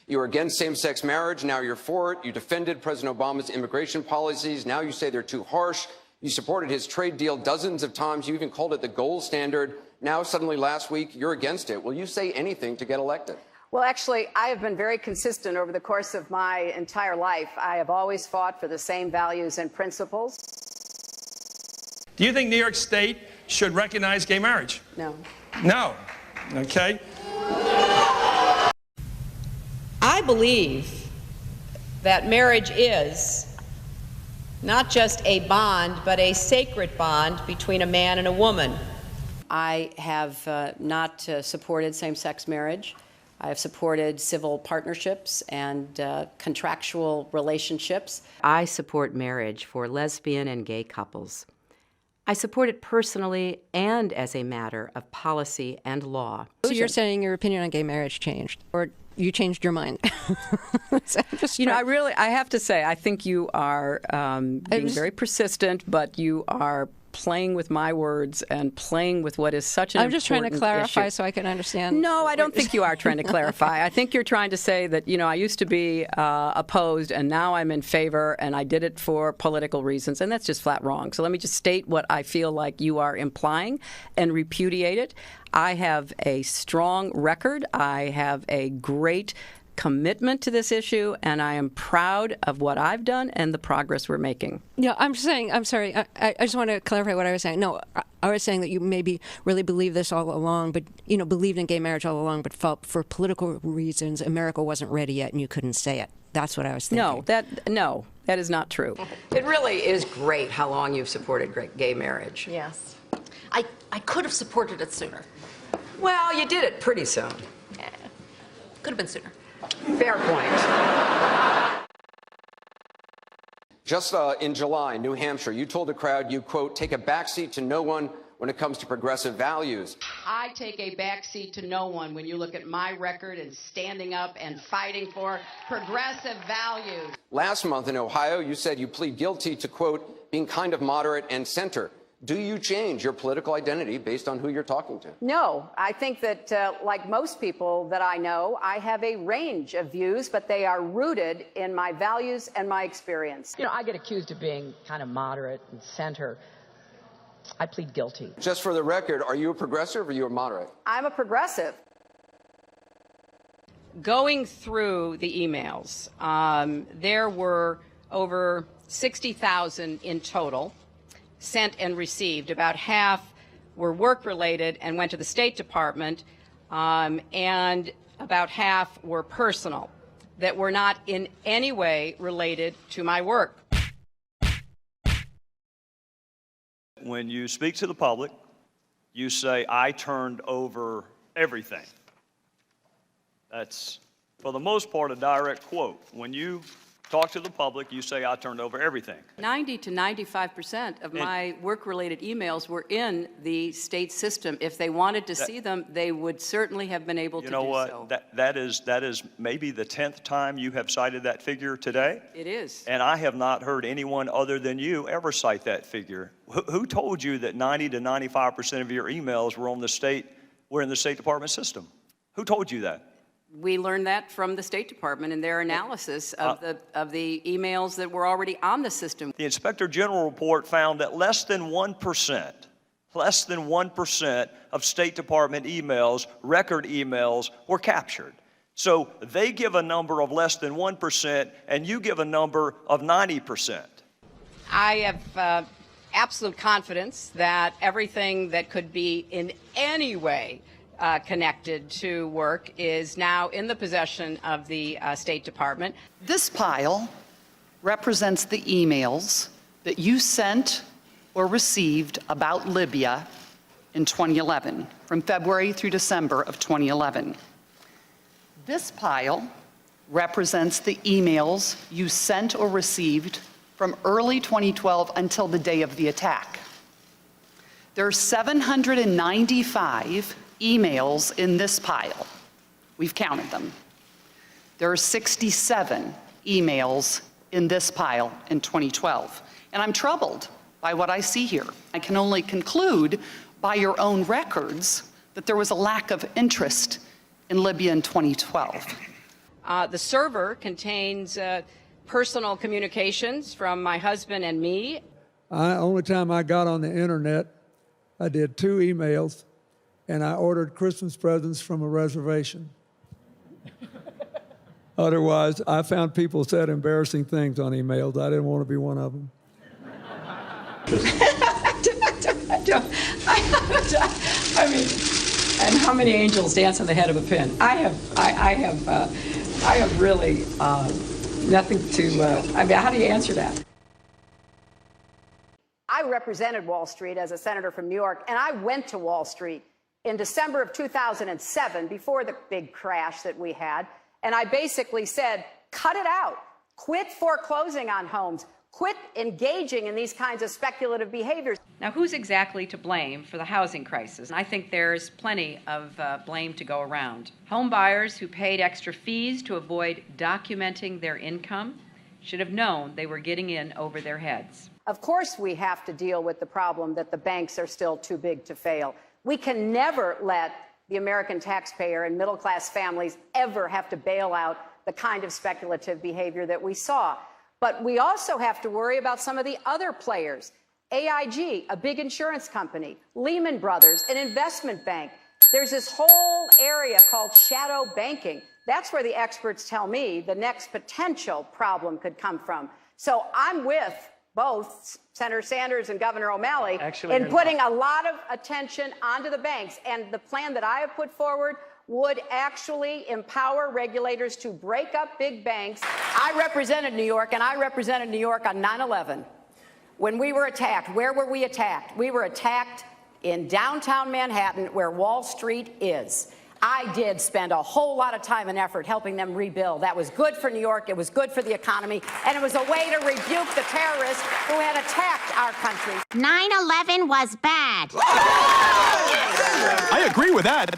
You were against same-sex marriage. Now you're for it. You defended President Obama's immigration policies. Now you say they're too harsh. You supported his trade deal dozens of times. You even called it the gold standard. Now, suddenly last week, you're against it. Will you say anything to get elected? Well, actually, I have been very consistent over the course of my entire life. I have always fought for the same values and principles. Do you think New York State should recognize gay marriage? No. No. Okay. I believe that marriage is not just a bond, but a sacred bond between a man and a woman. I have not supported same-sex marriage. I have supported civil partnerships and contractual relationships. I support marriage for lesbian and gay couples. I support it personally and as a matter of policy and law. So you're saying your opinion on gay marriage changed, or you changed your mind? I have to say, I think you are being very persistent, but you are playing with my words and playing with what is such an important issue. I'm just trying to clarify so I can understand. No, I don't think you are trying to clarify. I think you're trying to say that, I used to be opposed and now I'm in favor and I did it for political reasons, and that's just flat wrong. So let me just state what I feel like you are implying and repudiate it. I have a strong record. I have a great commitment to this issue, and I am proud of what I've done and the progress we're making. Yeah, I'm sorry, I just want to clarify what I was saying. No, I was saying that you maybe really believed this all along, but, believed in gay marriage all along, but felt for political reasons America wasn't ready yet and you couldn't say it. That's what I was thinking. No, that is not true. It really is great how long you've supported gay marriage. Yes. I could have supported it sooner. Well, you did it pretty soon. Yeah. Could have been sooner. Fair point. Just in July, New Hampshire, you told the crowd you, quote, take a backseat to no one when it comes to progressive values. I take a backseat to no one when you look at my record and standing up and fighting for progressive values. Last month in Ohio, you said you plead guilty to, quote, being kind of moderate and center. Do you change your political identity based on who you're talking to? No, I think that, like most people that I know, I have a range of views, but they are rooted in my values and my experience. I get accused of being kind of moderate and center. I plead guilty. Just for the record, are you a progressive or are you a moderate? I'm a progressive. Going through the emails, there were over 60,000 in total sent and received. About half were work-related and went to the State Department, and about half were personal, that were not in any way related to my work. When you speak to the public, you say, I turned over everything. That's, for the most part, a direct quote. When you talk to the public, you say, I turned over everything. 90 to 95% of my work-related emails were in the state system. If they wanted to see them, they would certainly have been able to do so. You know what? That is maybe the 10th time you have cited that figure today. It is. And I have not heard anyone other than you ever cite that figure. Who told you that 90 to 95% of your emails were in the State Department system? Who told you that? We learned that from the State Department in their analysis of the emails that were already on the system. The Inspector General report found that less than 1% of State Department emails, record emails, were captured. So they give a number of less than 1%, and you give a number of 90%. I have absolute confidence that everything that could be in any way connected to work is now in the possession of the State Department. This pile represents the emails that you sent or received about Libya in 2011, from February through December of 2011. This pile represents the emails you sent or received from early 2012 until the day of the attack. There are 795 emails in this pile. We've counted them. There are 67 emails in this pile in 2012. And I'm troubled by what I see here. I can only conclude by your own records that there was a lack of interest in Libya in 2012. The server contains personal communications from my husband and me. Only time I got on the internet, I did 2 emails, and I ordered Christmas presents from a reservation. Otherwise, I found people said embarrassing things on emails. I didn't want to be one of them. I mean, and how many angels dance on the head of a pin? I have really nothing to. I mean, how do you answer that? I represented Wall Street as a senator from New York, and I went to Wall Street in December of 2007, before the big crash that we had, and I basically said, cut it out. Quit foreclosing on homes. Quit engaging in these kinds of speculative behaviors. Now, who's exactly to blame for the housing crisis? I think there's plenty of blame to go around. Home buyers who paid extra fees to avoid documenting their income should have known they were getting in over their heads. Of course, we have to deal with the problem that the banks are still too big to fail. We can never let the American taxpayer and middle-class families ever have to bail out the kind of speculative behavior that we saw. But we also have to worry about some of the other players. AIG, a big insurance company, Lehman Brothers, an investment bank. There's this whole area called shadow banking. That's where the experts tell me the next potential problem could come from. So I'm with both Senator Sanders and Governor O'Malley in putting a lot of attention onto the banks. And the plan that I have put forward would actually empower regulators to break up big banks. I represented New York, and I represented New York on 9/11. When we were attacked, where were we attacked? We were attacked in downtown Manhattan, where Wall Street is. I did spend a whole lot of time and effort helping them rebuild. That was good for New York, it was good for the economy, and it was a way to rebuke the terrorists who had attacked our country. 9/11 was bad. I agree with that.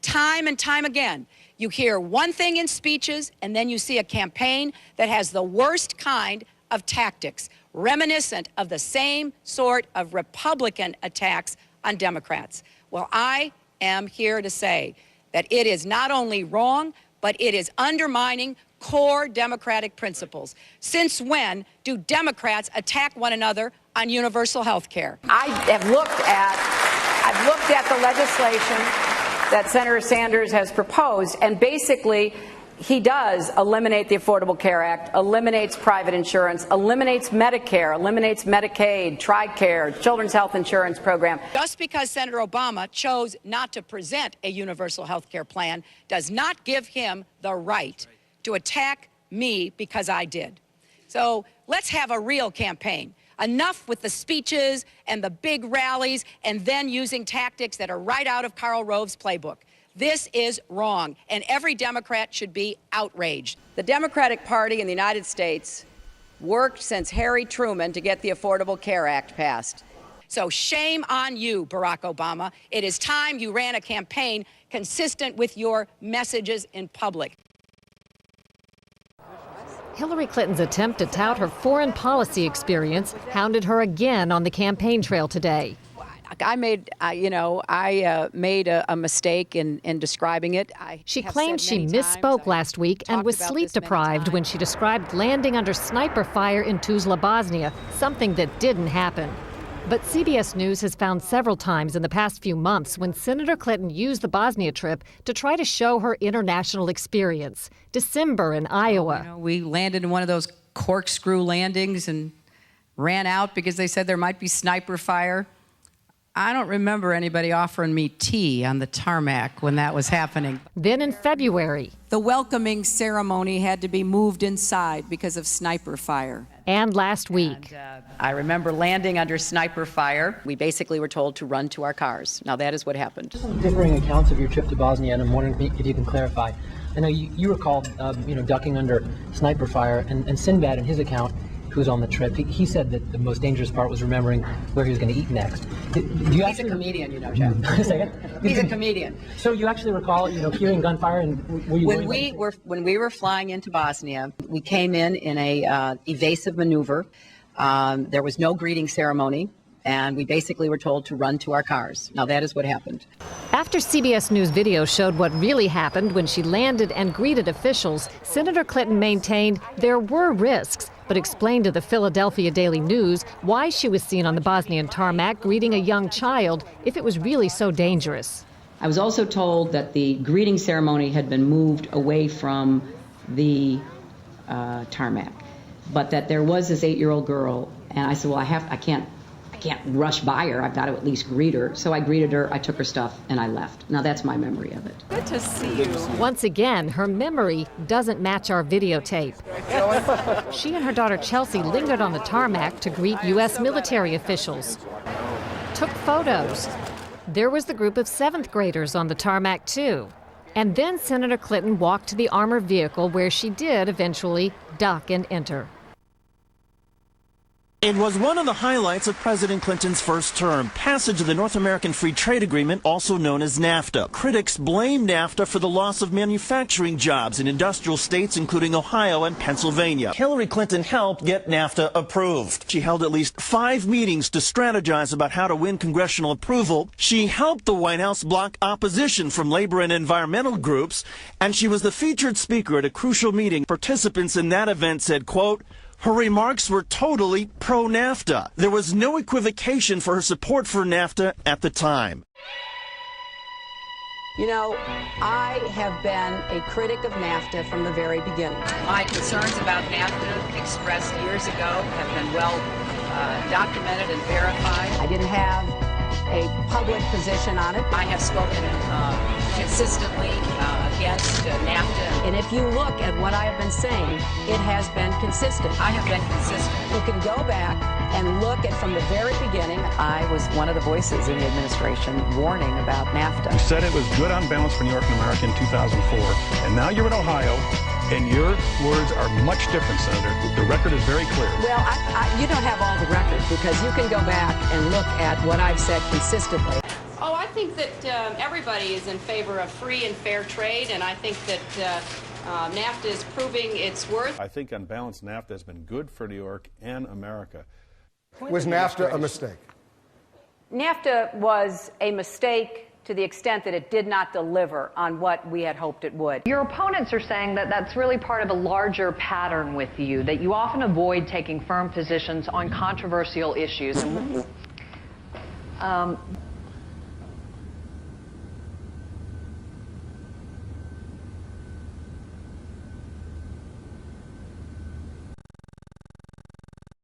Time and time again, you hear one thing in speeches, and then you see a campaign that has the worst kind of tactics, reminiscent of the same sort of Republican attacks on Democrats. Well, I am here to say that it is not only wrong, but it is undermining core democratic principles. Since when do Democrats attack one another on universal health care? I've looked at the legislation that Senator Sanders has proposed, and basically he does eliminate the Affordable Care Act, eliminates private insurance, eliminates Medicare, eliminates Medicaid, TRICARE, Children's Health Insurance Program. Just because Senator Obama chose not to present a universal health care plan does not give him the right to attack me because I did. So let's have a real campaign. Enough with the speeches and the big rallies and then using tactics that are right out of Karl Rove's playbook. This is wrong, and every Democrat should be outraged. The Democratic Party in the United States worked since Harry Truman to get the Affordable Care Act passed. So shame on you, Barack Obama. It is time you ran a campaign consistent with your messages in public. Hillary Clinton's attempt to tout her foreign policy experience hounded her again on the campaign trail today. I made a mistake in describing it. She claimed she misspoke last week and was sleep deprived when she described landing under sniper fire in Tuzla, Bosnia, something that didn't happen. But CBS News has found several times in the past few months when Senator Clinton used the Bosnia trip to try to show her international experience. December in Iowa. We landed in one of those corkscrew landings and ran out because they said there might be sniper fire. I don't remember anybody offering me tea on the tarmac when that was happening. Then in February. The welcoming ceremony had to be moved inside because of sniper fire. And last week. I remember landing under sniper fire. We basically were told to run to our cars. Now that is what happened. Differing accounts of your trip to Bosnia, and I'm wondering if you can clarify. I know you recall, ducking under sniper fire, and Sinbad in his account, who was on the trip, he said that the most dangerous part was remembering where he was going to eat next. He's a comedian, Jeff. He's a comedian. So you actually recall, hearing gunfire, and were you when we were flying into Bosnia, we came in a evasive maneuver. There was no greeting ceremony. And we basically were told to run to our cars. Now, that is what happened. After CBS News video showed what really happened when she landed and greeted officials, Senator Clinton maintained there were risks, but explained to the Philadelphia Daily News why she was seen on the Bosnian tarmac greeting a young child if it was really so dangerous. I was also told that the greeting ceremony had been moved away from the tarmac, but that there was this 8-year-old girl, and I said, well, I can't rush by her. I've got to at least greet her. So I greeted her, I took her stuff, and I left. Now that's my memory of it. Good to see you. Once again, her memory doesn't match our videotape. She and her daughter Chelsea lingered on the tarmac to greet U.S. military officials, took photos. There was the group of 7th graders on the tarmac, too. And then Senator Clinton walked to the armored vehicle where she did eventually duck and enter. It was one of the highlights of President Clinton's first term, passage of the North American Free Trade Agreement, also known as NAFTA. Critics blame NAFTA for the loss of manufacturing jobs in industrial states, including Ohio and Pennsylvania. Hillary Clinton helped get NAFTA approved. She held at least 5 meetings to strategize about how to win congressional approval. She helped the White House block opposition from labor and environmental groups, and she was the featured speaker at a crucial meeting. Participants in that event said, quote, her remarks were totally pro-NAFTA. There was no equivocation for her support for NAFTA at the time. You know, I have been a critic of NAFTA from the very beginning. My concerns about NAFTA expressed years ago have been well documented and verified. I didn't have a public position on it. I have spoken consistently against NAFTA. And if you look at what I have been saying, it has been consistent. I have been consistent. You can go back and look at from the very beginning. I was one of the voices in the administration warning about NAFTA. You said it was good on balance for New York and America in 2004, and now you're in Ohio, and your words are much different, Senator. The record is very clear. Well, you don't have all the record, because you can go back and look at what I've said consistently. Oh, I think that everybody is in favor of free and fair trade, and I think that NAFTA is proving its worth. I think on balance, NAFTA has been good for New York and America. Was NAFTA a mistake? NAFTA was a mistake to the extent that it did not deliver on what we had hoped it would. Your opponents are saying that that's really part of a larger pattern with you, that you often avoid taking firm positions on controversial issues.